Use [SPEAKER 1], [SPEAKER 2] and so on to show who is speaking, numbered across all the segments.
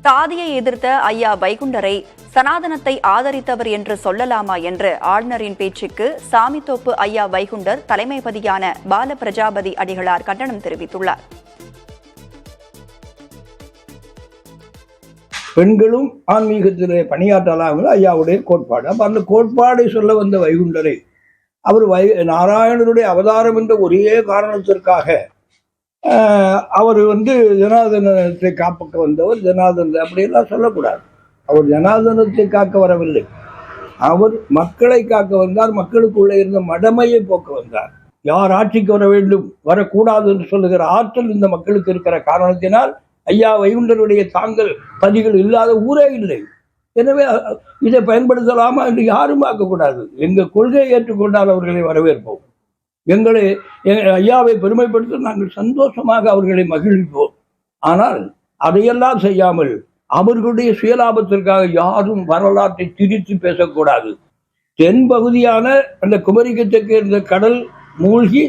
[SPEAKER 1] சாதியை எதிர்த்த ஐயா வைகுண்டரை சனாதனத்தை ஆதரித்தவர் என்று சொல்லலாமா என்று ஆளுநரின் பேச்சுக்கு சாமித்தோப்பு ஐயா வைகுண்டர் தலைமைபதியான பால பிரஜாபதி அடிகளார் கண்டனம் தெரிவித்துள்ளார்.
[SPEAKER 2] பெண்களும் ஆன்மீகத்திலே பணியாற்றலாம் ஐயாவுடைய கோட்பாடு. அப்ப அந்த கோட்பாடை சொல்ல வந்த வைகுண்டரை அவர் நாராயணருடைய அவதாரம் என்ற ஒரே காரணத்திற்காக அவர் ஜனார்தனத்தை காப்பக்க வந்தவர், ஜனார்தன அப்படியெல்லாம் சொல்லக்கூடாது. அவர் ஜனார்தனத்தை காக்க வரவில்லை, அவர் மக்களை காக்க வந்தார். மக்களுக்குள்ளே இருந்த மடமையை போக்க வந்தார். யார் ஆட்சிக்கு வர வேண்டும் வரக்கூடாது என்று சொல்லுகிற ஆற்றல் இந்த மக்களுக்கு இருக்கிற காரணத்தினால் ஐயா வைகுண்டருடைய தாங்கள் பதிகள் இல்லாத ஊரே இல்லை. எனவே இதை பயன்படுத்தலாமா என்று யாரும் பார்க்கக்கூடாது. எங்கள் கொள்கையை ஏற்றுக்கொண்டால் அவர்களை வரவேற்போம். எங்களை ஐயாவை பெருமைப்படுத்த நாங்கள் சந்தோஷமாக அவர்களை மகிழ்வோம். ஆனால் அதையெல்லாம் செய்யாமல் அவர்களுடைய சுயலாபத்திற்காக யாரும் வரலாற்றை திரித்து பேசக்கூடாது. தென் பகுதியான அந்த குமரிக்கத்துக்கு இருந்த கடல் மூழ்கி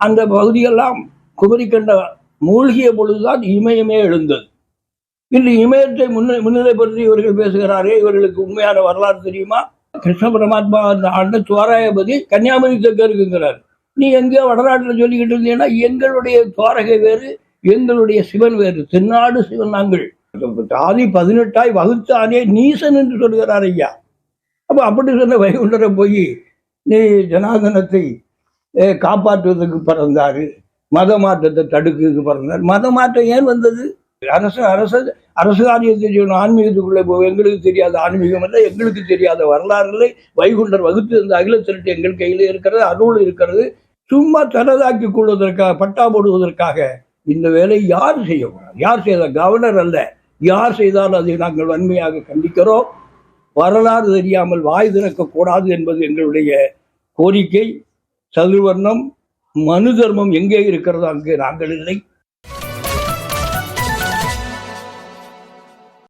[SPEAKER 2] அந்த பகுதியெல்லாம் குமரிக்கண்ட மூழ்கிய பொழுதுதான் இமயமே எழுந்தது. இன்று இமயத்தை முன்னிலைப்படுத்தி இவர்கள் பேசுகிறாரே, இவர்களுக்கு உண்மையான வரலாறு தெரியுமா? கிருஷ்ண பரமாத்மா ஆண்ட துவாராயபதி கன்னியாகுமரி தெற்க இருக்குங்கிறார். நீ எங்கேயோ வடநாட்டில் சொல்லிக்கிட்டு இருந்தீங்கன்னா எங்களுடைய துவாரகை வேறு, எங்களுடைய சிவன் வேறு. தென்னாடு சிவன் நாங்கள். ஆதி 18 வகுத்தானே நீசன் என்று சொல்கிறார் ஐயா. அப்போ அப்படி சொன்ன வைகுண்டரை போய் நீ ஜனார்தனத்தை காப்பாற்றுவதற்கு பிறந்தாரு, மத மாற்றத்தை தடுக்கிறதுக்கு பிறந்தார். மத மாற்றம் ஏன் வந்தது? அரசு காரியத்தை செய்யணும். ஆன்மீகத்துக்குள்ளே எங்களுக்கு தெரியாத ஆன்மீகம் இல்லை, எங்களுக்கு தெரியாத வரலாறு இல்லை. வைகுண்டர் வகுத்து இருந்த அகில திரட்டு எங்கள் கையில் இருக்கிறது, அருள் இருக்கிறது. சும்மா தனதாக்கி கொள்வதற்காக, பட்டா போடுவதற்காக இந்த வேலை யார் செய்யக்கூடாது. யார் செய்தால் கவர்னர் அல்ல, யார் செய்தாலும் அதை நாங்கள் வன்மையாக கண்டிக்கிறோம். வரலாறு தெரியாமல் வாய் திறக்கக்கூடாது என்பது எங்களுடைய கோரிக்கை. சதுர்வர்ணம் மனு தர்மம் எங்கே இருக்கிறதோ அங்கே நாங்கள் இல்லை.